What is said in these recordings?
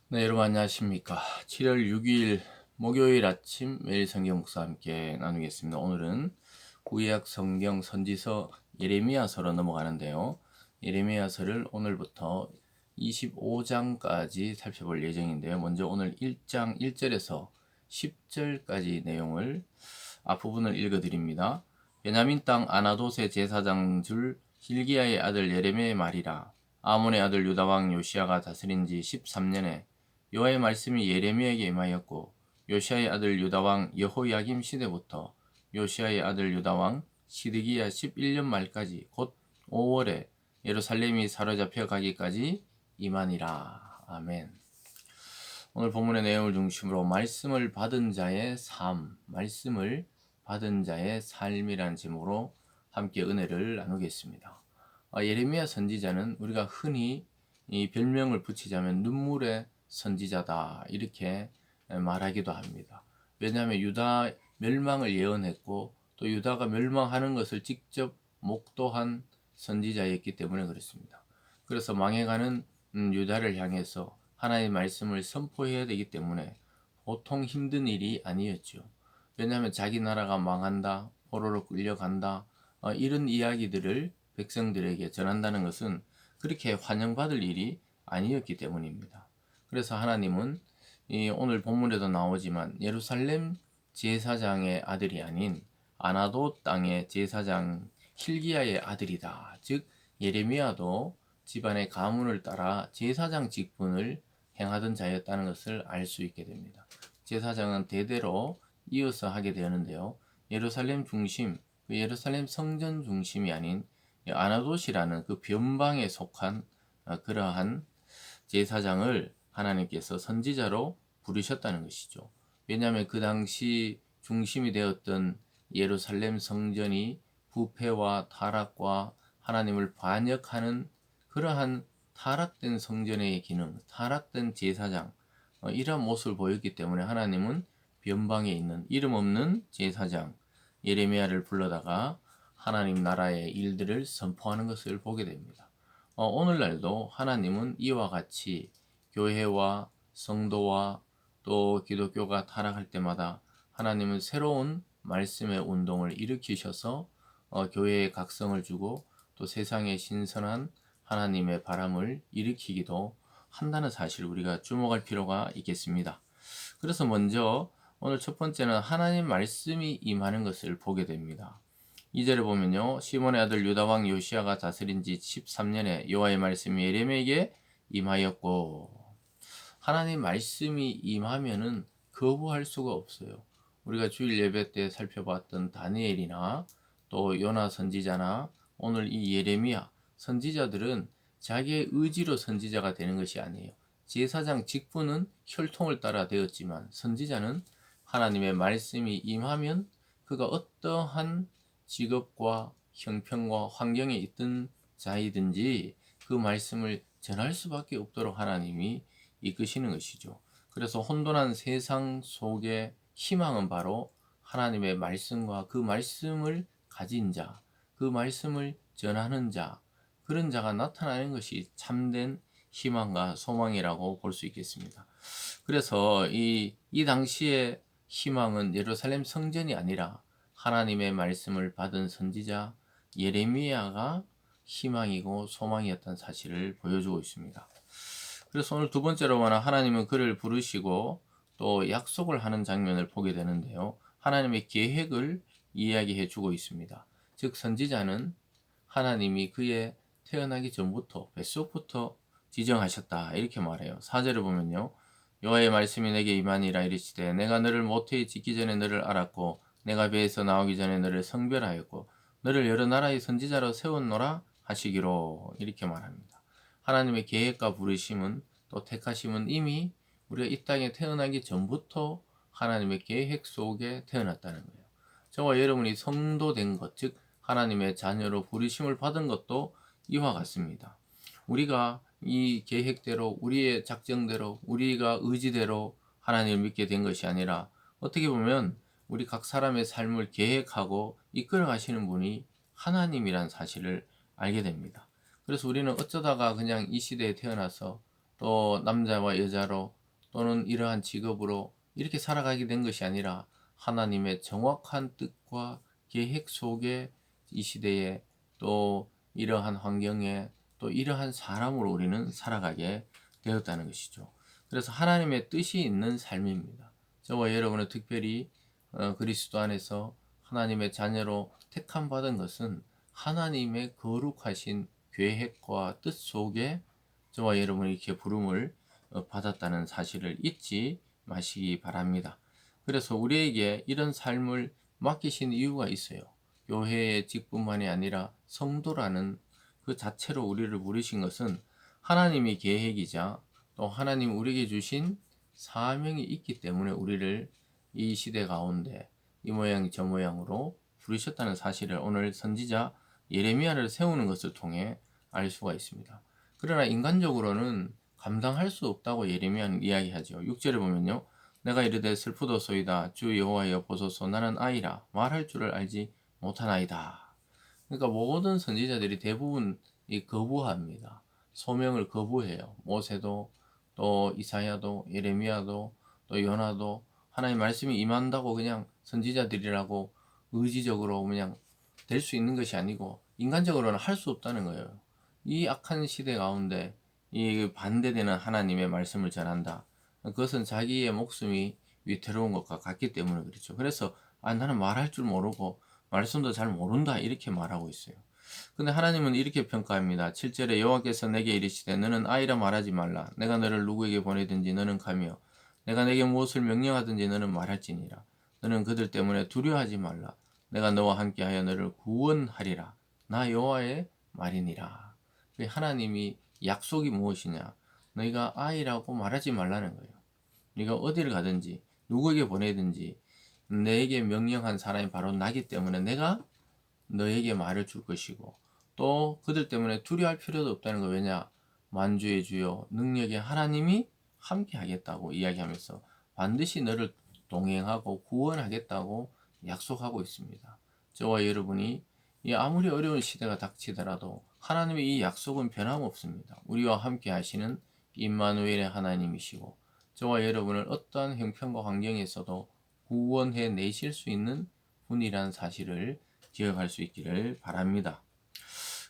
네, 여러분 안녕하십니까. 7월 6일 목요일 아침 매일 성경 목사 함께 나누겠습니다. 오늘은 구약 성경 선지서 예레미야서로 넘어가는데요. 예레미야서를 오늘부터 25장까지 살펴볼 예정인데요. 먼저 오늘 1장 1절에서 10절까지 내용을 앞부분을 읽어드립니다. 베냐민 땅 아나돗의 제사장 줄 hil기야의 아들 예레미야의 말이라. 아몬의 아들 유다 왕 요시야가 다스린 지 13년에 여호와의 말씀이 예레미야에게 임하였고, 요시야의 아들 유다 왕 여호야김 시대부터 요시야의 아들 유다 왕 시드기야 11년 말까지 곧 5월에 예루살렘이 사로잡혀 가기까지 임하니라. 아멘. 오늘 본문의 내용을 중심으로 말씀을 받은 자의 삶, 말씀을 받은 자의 삶이라는 제목으로 함께 은혜를 나누겠습니다. 예레미야 선지자는 우리가 흔히 이 별명을 붙이자면 눈물의 선지자다 이렇게 말하기도 합니다. 왜냐하면 유다 멸망을 예언했고 또 유다가 멸망하는 것을 직접 목도한 선지자였기 때문에 그렇습니다. 그래서 망해가는 유다를 향해서 하나님의 말씀을 선포해야 되기 때문에 보통 힘든 일이 아니었죠. 왜냐하면 자기 나라가 망한다, 포로로 끌려간다, 이런 이야기들을 백성들에게 전한다는 것은 그렇게 환영받을 일이 아니었기 때문입니다. 그래서 하나님은 오늘 본문에도 나오지만 예루살렘 제사장의 아들이 아닌 아나도 땅의 제사장 hil기야의 아들이다. 즉 예레미야도 집안의 가문을 따라 제사장 직분을 행하던 자였다는 것을 알 수 있게 됩니다. 제사장은 대대로 이어서 하게 되는데요. 예루살렘 중심, 예루살렘 성전 중심이 아닌 아나돗이라는 그 변방에 속한 그러한 제사장을 하나님께서 선지자로 부르셨다는 것이죠. 왜냐하면 그 당시 중심이 되었던 예루살렘 성전이 부패와 타락과 하나님을 반역하는 그러한 타락된 성전의 기능, 타락된 제사장, 이러한 모습을 보였기 때문에 하나님은 변방에 있는 이름 없는 제사장 예레미야를 불러다가 하나님 나라의 일들을 선포하는 것을 보게 됩니다. 오늘날도 하나님은 이와 같이 교회와 성도와 또 기독교가 타락할 때마다 하나님은 새로운 말씀의 운동을 일으키셔서 교회에 각성을 주고 또 세상에 신선한 하나님의 바람을 일으키기도 한다는 사실을 우리가 주목할 필요가 있겠습니다. 그래서 먼저 오늘 첫 번째는 하나님 말씀이 임하는 것을 보게 됩니다. 2절에 보면요. 시몬의 아들 유다 왕 요시야가 다스린 지 13년에 여호와의 말씀이 예레미야에게 임하였고, 하나님 말씀이 임하면은 거부할 수가 없어요. 우리가 주일 예배 때 살펴봤던 다니엘이나 또 요나 선지자나 오늘 이 예레미야 선지자들은 자기의 의지로 선지자가 되는 것이 아니에요. 제사장 직분은 혈통을 따라 되었지만 선지자는 하나님의 말씀이 임하면 그가 어떠한 직업과 형편과 환경에 있던 자이든지 그 말씀을 전할 수밖에 없도록 하나님이 이끄시는 것이죠. 그래서 혼돈한 세상 속에 희망은 바로 하나님의 말씀과 그 말씀을 가진 자, 그 말씀을 전하는 자, 그런 자가 나타나는 것이 참된 희망과 소망이라고 볼 수 있겠습니다. 그래서 이 당시의 희망은 예루살렘 성전이 아니라 하나님의 말씀을 받은 선지자 예레미야가 희망이고 소망이었던 사실을 보여주고 있습니다. 그래서 오늘 두 번째로는 하나님은 그를 부르시고 또 약속을 하는 장면을 보게 되는데요. 하나님의 계획을 이야기해 주고 있습니다. 즉 선지자는 하나님이 그의 태어나기 전부터 뱃속부터 지정하셨다 이렇게 말해요. 4절을 보면요. 여호와의 말씀이 내게 임하니라 이르시되 내가 너를 모태에 짓기 전에 너를 알았고 내가 배에서 나오기 전에 너를 성별하였고 너를 여러 나라의 선지자로 세웠노라 하시기로 이렇게 말합니다. 하나님의 계획과 부르심은 또 택하심은 이미 우리가 이 땅에 태어나기 전부터 하나님의 계획 속에 태어났다는 거예요. 저와 여러분이 성도된 것, 즉 하나님의 자녀로 부르심을 받은 것도 이와 같습니다. 우리가 이 계획대로 우리의 작정대로 우리가 의지대로 하나님을 믿게 된 것이 아니라 어떻게 보면 우리 각 사람의 삶을 계획하고 이끌어 가시는 분이 하나님이란 사실을 알게 됩니다. 그래서 우리는 어쩌다가 그냥 이 시대에 태어나서 또 남자와 여자로 또는 이러한 직업으로 이렇게 살아가게 된 것이 아니라 하나님의 정확한 뜻과 계획 속에 이 시대에 또 이러한 환경에 또 이러한 사람으로 우리는 살아가게 되었다는 것이죠. 그래서 하나님의 뜻이 있는 삶입니다. 저와 여러분은 특별히 그리스도 안에서 하나님의 자녀로 택함 받은 것은 하나님의 거룩하신 계획과 뜻 속에 저와 여러분이 이렇게 부름을 받았다는 사실을 잊지 마시기 바랍니다. 그래서 우리에게 이런 삶을 맡기신 이유가 있어요. 교회의 직분만이 아니라 성도라는 그 자체로 우리를 부르신 것은 하나님의 계획이자 또 하나님 우리에게 주신 사명이 있기 때문에 우리를 이 시대 가운데 이 모양 저 모양으로 부르셨다는 사실을 오늘 선지자 예레미야를 세우는 것을 통해 알 수가 있습니다. 그러나 인간적으로는 감당할 수 없다고 예레미야는 이야기하죠. 6절에 보면요. 내가 이르되 슬프도소이다. 주 여호와여 보소서 나는 아이라 말할 줄을 알지 못하나이다. 그러니까 모든 선지자들이 대부분 거부합니다. 소명을 거부해요. 모세도 또 이사야도 예레미야도 또 요나도 하나님 말씀이 임한다고 그냥 선지자들이라고 의지적으로 그냥 될 수 있는 것이 아니고 인간적으로는 할 수 없다는 거예요. 이 악한 시대 가운데 이 반대되는 하나님의 말씀을 전한다. 그것은 자기의 목숨이 위태로운 것과 같기 때문에 그렇죠. 그래서 나는 말할 줄 모르고 말씀도 잘 모른다 이렇게 말하고 있어요. 근데 하나님은 이렇게 평가합니다. 7절에 여호와께서 내게 이르시되 너는 아이라 말하지 말라. 내가 너를 누구에게 보내든지 너는 가며 내가 내게 무엇을 명령하든지 너는 말할지니라. 너는 그들 때문에 두려워하지 말라. 내가 너와 함께하여 너를 구원하리라. 나 여호와의 말이니라. 하나님이 약속이 무엇이냐? 너희가 아이라고 말하지 말라는 거예요. 네가 어디를 가든지 누구에게 보내든지 내게 명령한 사람이 바로 나기 때문에 내가 너에게 말을 줄 것이고 또 그들 때문에 두려워할 필요도 없다는 거. 왜냐? 만주의 주여 능력의 하나님이 함께 하겠다고 이야기하면서 반드시 너를 동행하고 구원하겠다고 약속하고 있습니다. 저와 여러분이 아무리 어려운 시대가 닥치더라도 하나님의 이 약속은 변함없습니다. 우리와 함께 하시는 임마누엘의 하나님이시고 저와 여러분을 어떠한 형편과 환경에서도 구원해 내실 수 있는 분이라는 사실을 기억할 수 있기를 바랍니다.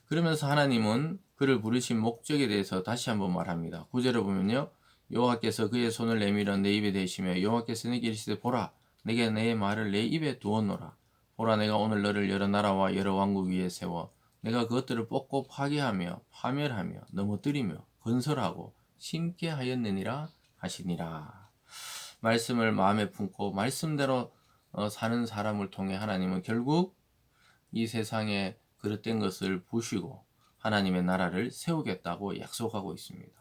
그러면서 하나님은 그를 부르신 목적에 대해서 다시 한번 말합니다. 9절을 보면요. 여호와께서 그의 손을 내밀어 내 입에 대시며 여호와께서 내게 이르시되 보라 내게 내 말을 내 입에 두었노라. 보라 내가 오늘 너를 여러 나라와 여러 왕국 위에 세워 내가 그것들을 뽑고 파괴하며 파멸하며 넘어뜨리며 건설하고 심게 하였느니라 하시니라. 말씀을 마음에 품고 말씀대로 사는 사람을 통해 하나님은 결국 이 세상에 그릇된 것을 부시고 하나님의 나라를 세우겠다고 약속하고 있습니다.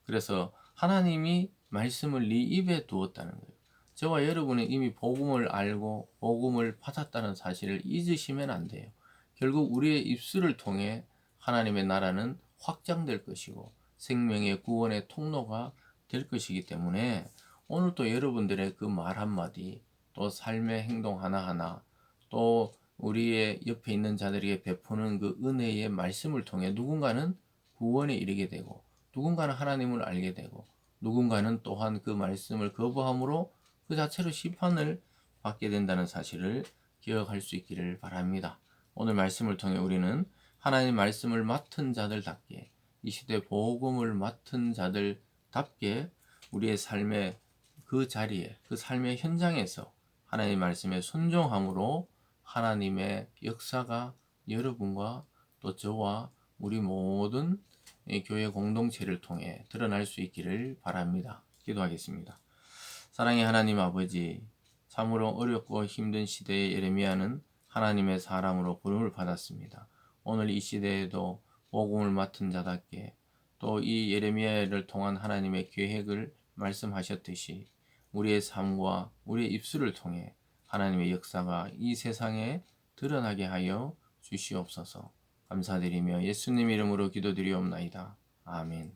그래서 하나님이 말씀을 네 입에 두었다는 거예요. 저와 여러분은 이미 복음을 알고 복음을 받았다는 사실을 잊으시면 안 돼요. 결국 우리의 입술을 통해 하나님의 나라는 확장될 것이고 생명의 구원의 통로가 될 것이기 때문에 오늘 또 여러분들의 그 말 한마디 또 삶의 행동 하나하나 또 우리의 옆에 있는 자들에게 베푸는 그 은혜의 말씀을 통해 누군가는 구원에 이르게 되고 누군가는 하나님을 알게 되고 누군가는 또한 그 말씀을 거부함으로 그 자체로 심판을 받게 된다는 사실을 기억할 수 있기를 바랍니다. 오늘 말씀을 통해 우리는 하나님 말씀을 맡은 자들답게 이 시대 복음을 맡은 자들답게 우리의 삶의 그 자리에 그 삶의 현장에서 하나님 말씀에 순종함으로 하나님의 역사가 여러분과 또 저와 우리 모든 교회 공동체를 통해 드러날 수 있기를 바랍니다. 기도하겠습니다. 사랑의 하나님 아버지, 참으로 어렵고 힘든 시대에 예레미야는 하나님의 사람으로 부름을 받았습니다. 오늘 이 시대에도 복음을 맡은 자답게 또 이 예레미야를 통한 하나님의 계획을 말씀하셨듯이 우리의 삶과 우리의 입술을 통해 하나님의 역사가 이 세상에 드러나게 하여 주시옵소서. 감사드리며 예수님 이름으로 기도드리옵나이다. 아멘.